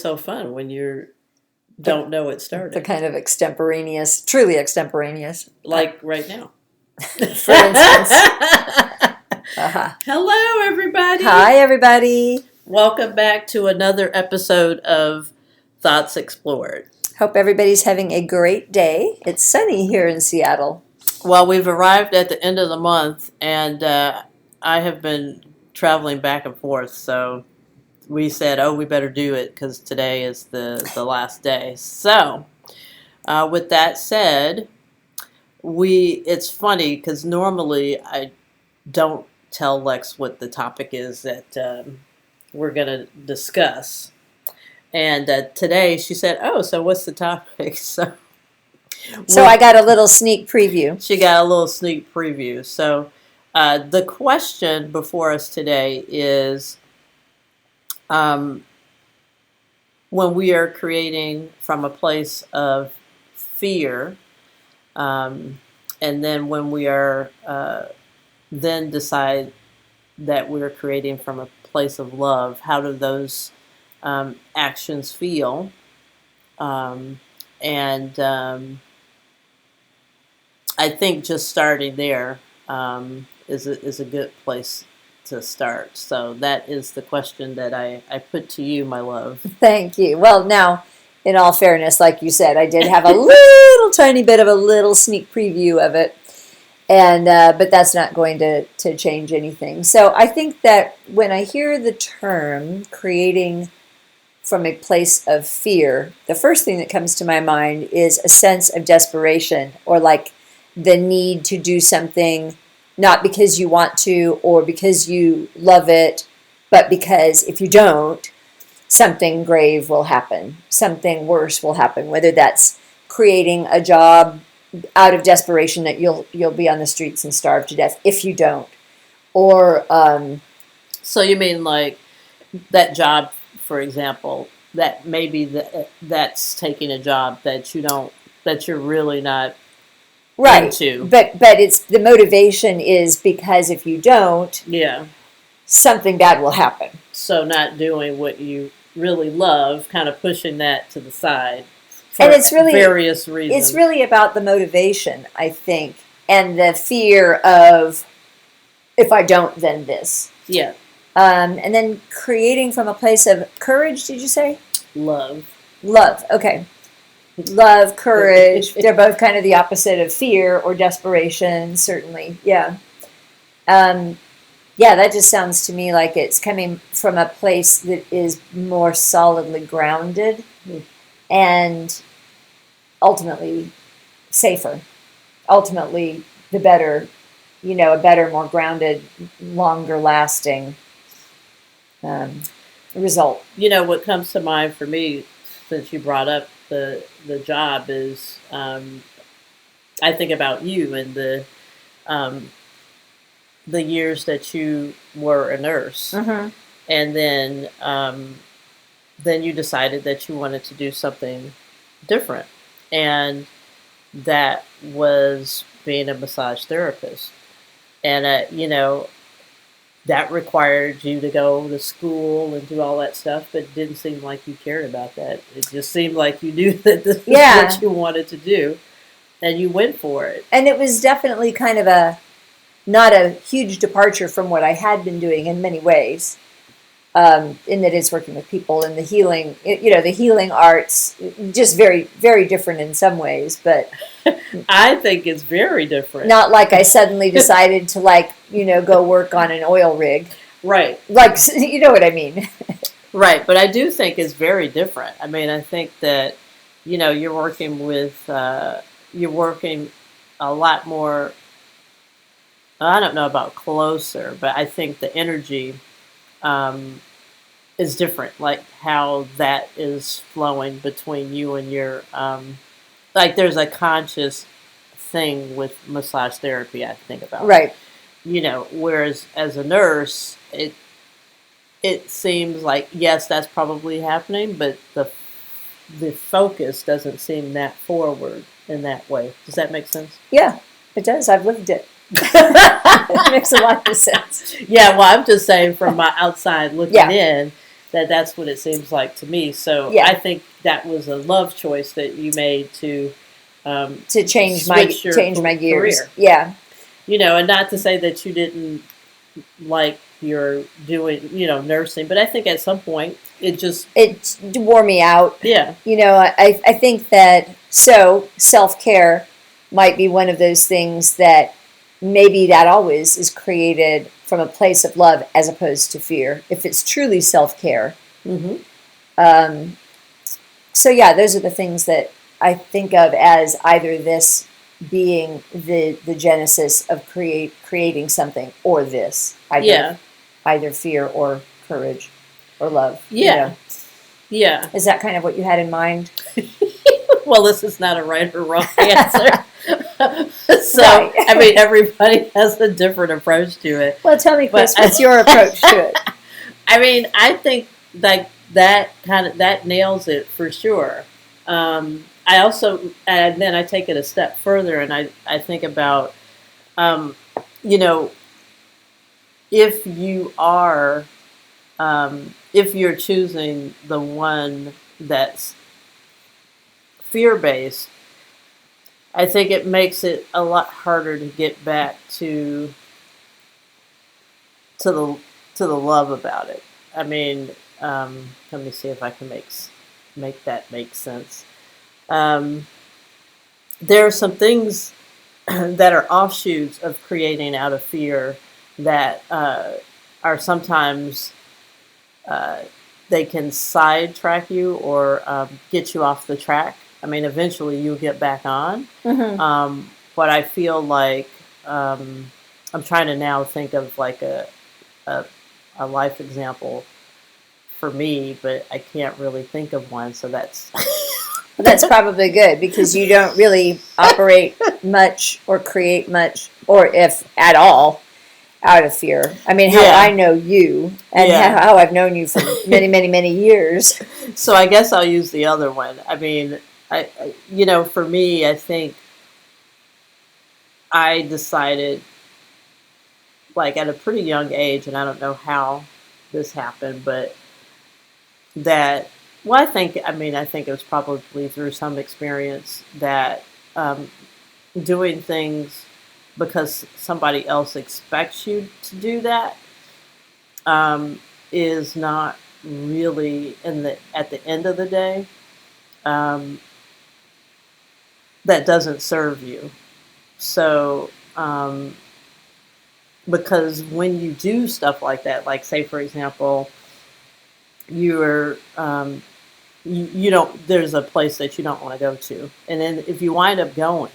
so fun when you don't know it started. The kind of extemporaneous, truly extemporaneous. Like right now. For instance. Uh-huh. Hello, everybody. Hi, everybody. Welcome back to another episode of Thoughts Explored. Hope everybody's having a great day. It's sunny here in Seattle. Well, we've arrived at the end of the month, and I have been traveling back and forth, so we said, we better do it because today is the last day. So, with that said, it's funny because normally I don't tell Lex what the topic is that we're going to discuss. And today she said, so what's the topic? So I got a little sneak preview. She got a little sneak preview. So the question before us today is, when we are creating from a place of fear, and then when we are then decide that we're creating from a place of love, how do those actions feel? I think just starting there is a good place to start. So that is the question that I put to you, my love. Thank you. Well, now, in all fairness, like you said, I did have a little tiny bit of a little sneak preview of it, and but that's not going to change anything. So I think that when I hear the term creating from a place of fear, the first thing that comes to my mind is a sense of desperation, or like the need to do something not because you want to or because you love it, but because if you don't, something grave will happen, something worse will happen, whether that's creating a job out of desperation that you'll be on the streets and starve to death if you don't, or so you mean like that job, for example, that maybe that's taking a job that you're really not right into. But it's the motivation is because if you don't, something bad will happen. So not doing what you really love, kind of pushing that to the side for and it's really various reasons. It's really about the motivation, I think, and the fear of if I don't, then this. Yeah. And then creating from a place of courage, did you say? Love. Okay. Love, courage, they're both kind of the opposite of fear or desperation, certainly. Yeah. That just sounds to me like it's coming from a place that is more solidly grounded and ultimately safer. Ultimately, the better, a better, more grounded, longer lasting result. What comes to mind for me, since you brought up the job, is I think about you and the years that you were a nurse, and then you decided that you wanted to do something different, and that was being a massage therapist, and that required you to go to school and do all that stuff, but it didn't seem like you cared about that. It just seemed like you knew that this is what you wanted to do, and you went for it. And it was definitely kind of not a huge departure from what I had been doing in many ways, in that it's working with people and the healing, the healing arts, just very, very different in some ways, but I think it's very different. Not like I suddenly decided to go work on an oil rig. Right. Like, you know what I mean? Right. But I do think it's very different. I mean, I think that, you're working a lot more, I don't know about closer, but I think the energy is different. Like how that is flowing between you and your, like there's a conscious thing with massage therapy, I think about. Right. Whereas as a nurse, it seems like, yes, that's probably happening, but the focus doesn't seem that forward in that way. Does that make sense? Yeah, it does. I've lived it. It makes a lot of sense. Yeah, well, I'm just saying from my outside looking in, that's what it seems like to me. So Yeah. I think that was a love choice that you made to change switch your my gears. career. Yeah. And not to say that you didn't like you're doing, nursing, but I think at some point it wore me out. Yeah. I think that self-care might be one of those things that maybe that always is created from a place of love as opposed to fear, if it's truly self-care. Mm-hmm. So yeah, those are the things that I think of as either this being the genesis of creating something, or this either fear or courage or love. Yeah. Yeah. Is that kind of what you had in mind? Well, this is not a right or wrong answer. So, right. I mean, everybody has a different approach to it. Well, tell me, Chris, what's your approach to it? I mean, I think like that nails it for sure. I also, and then I take it a step further, and I think about, if you are, if you're choosing the one that's fear-based, I think it makes it a lot harder to get back to the love about it. I mean, let me see if I can make that make sense. There are some things that are offshoots of creating out of fear that are sometimes they can sidetrack you or get you off the track. I mean, eventually you'll get back on. Mm-hmm. But I feel like I'm trying to now think of like a life example for me, but I can't really think of one. So that's that's probably good, because you don't really operate much or create much, or if at all, out of fear. I mean, how I know you and how I've known you for many, many, many years. So I guess I'll use the other one. I mean, for me, I think I decided, like at a pretty young age, and I don't know how this happened, but that, well, I think it was probably through some experience that doing things because somebody else expects you to do that is not really at the end of the day, that doesn't serve you. So, because when you do stuff like that, like say for example, you're you don't, there's a place that you don't want to go to, and then if you wind up going,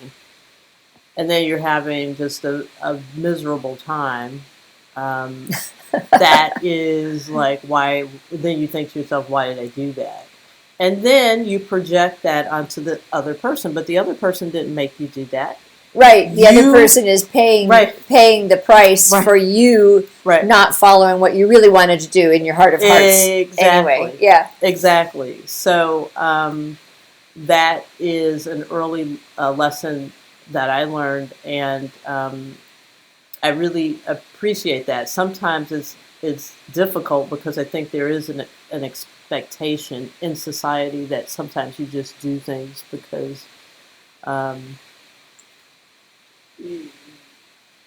and then you're having just a miserable time, that is like, why? Then you think to yourself, why did I do that? And then you project that onto the other person, but the other person didn't make you do that. Right. The other person is paying the price for you not following what you really wanted to do in your heart of hearts. Exactly. Anyway, yeah. Exactly. So that is an early lesson that I learned, and I really appreciate that. Sometimes it's difficult because I think there is an expectation in society that sometimes you just do things because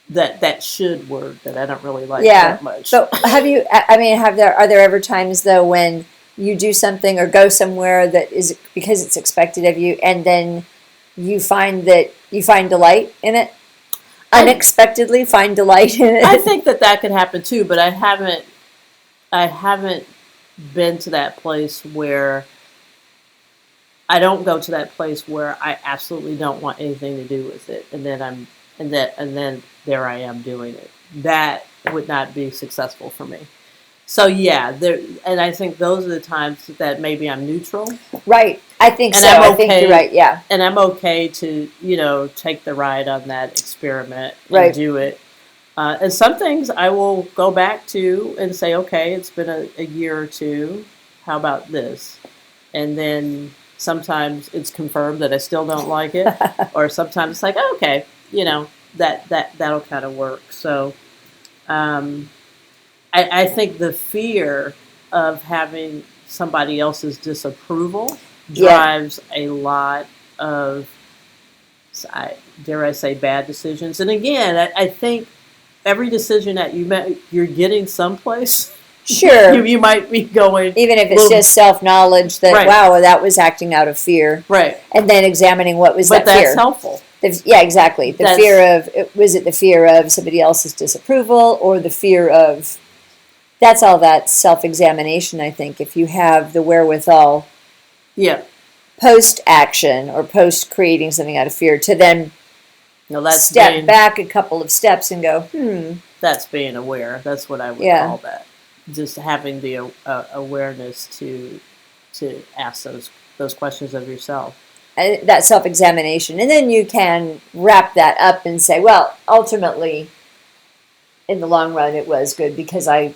that should word that I don't really like that much. So are there ever times though when you do something or go somewhere that is because it's expected of you, and then you find delight in it? Unexpectedly find delight in it? I think that could happen too, but I haven't been to that place where I don't go to that place where I absolutely don't want anything to do with it, and then there I am doing it. That would not be successful for me. So and I think those are the times that maybe I'm neutral. Right. I think and so. I think you're right. Yeah. And I'm okay to take the ride on that experiment and right. do it. And some things I will go back to and say, okay, it's been a year or two. How about this? And then sometimes it's confirmed that I still don't like it, or sometimes it's like, oh, okay, that'll kind of work. So I think the fear of having somebody else's disapproval Yeah. drives a lot of, dare I say, bad decisions. And again, I think every decision that you make, you're getting someplace. Sure. You might be going, even if it's just self-knowledge that, Right. wow, that was acting out of fear. right, And then examining what was but that fear. that's helpful. Yeah, exactly. The That's- fear of, was it the fear of somebody else's disapproval or the fear of, that's all that self-examination, I think, if you have the wherewithal Yeah, post-action or post-creating something out of fear to then no, that's step being, back a couple of steps and go, that's being aware. That's what I would Yeah. call that. Just having the awareness to ask those questions of yourself. that self-examination. And then you can wrap that up and say, well, ultimately, in the long run, it was good because I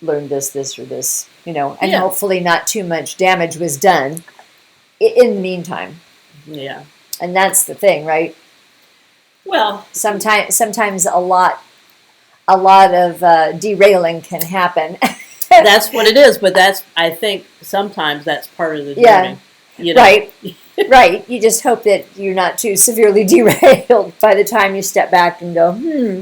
learned this, or this, and Yeah. hopefully not too much damage was done in the meantime. Yeah. And that's the thing, right? Well, Sometimes a lot of derailing can happen. that's what it is. But I think sometimes that's part of the journey. Yeah. Right. Right. You just hope that you're not too severely derailed by the time you step back and go,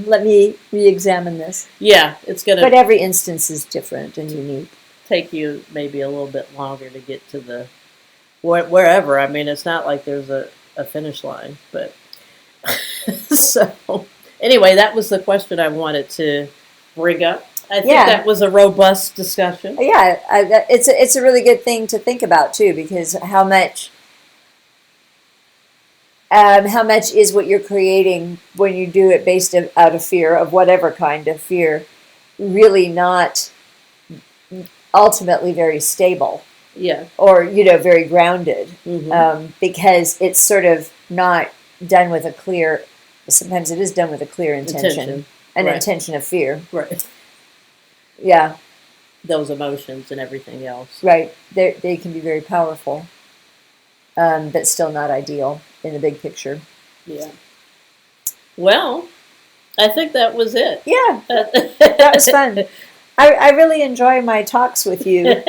let me re-examine this. Yeah, it's going But to every instance is different and unique. take you maybe a little bit longer to get to the wherever. I mean, it's not like there's a finish line, but so anyway, that was the question I wanted to bring up. I think Yeah. that was a robust discussion. Yeah, it's a really good thing to think about too, because how much is what you're creating when you do it based out of fear of whatever kind of fear, really not ultimately very stable Yeah. or very grounded, Mhm. because it's sort of not done with a clear. Sometimes it is done with a clear intention, an Right. intention of fear. Right. Yeah, Those emotions and everything else. right. They can be very powerful, but still not ideal in the big picture. Yeah. Well, I think that was it. Yeah, that was fun. I really enjoy my talks with you.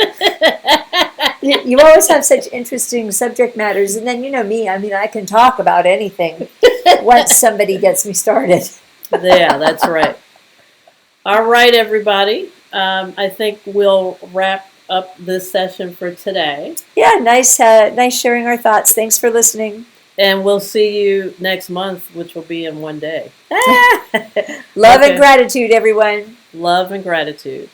You always have such interesting subject matters, and then me. I mean, I can talk about anything once somebody gets me started. Yeah, that's right. All right, everybody. I think we'll wrap up this session for today. Yeah, nice sharing our thoughts. Thanks for listening. And we'll see you next month, which will be in one day. Love Okay. and gratitude, everyone. Love and gratitude.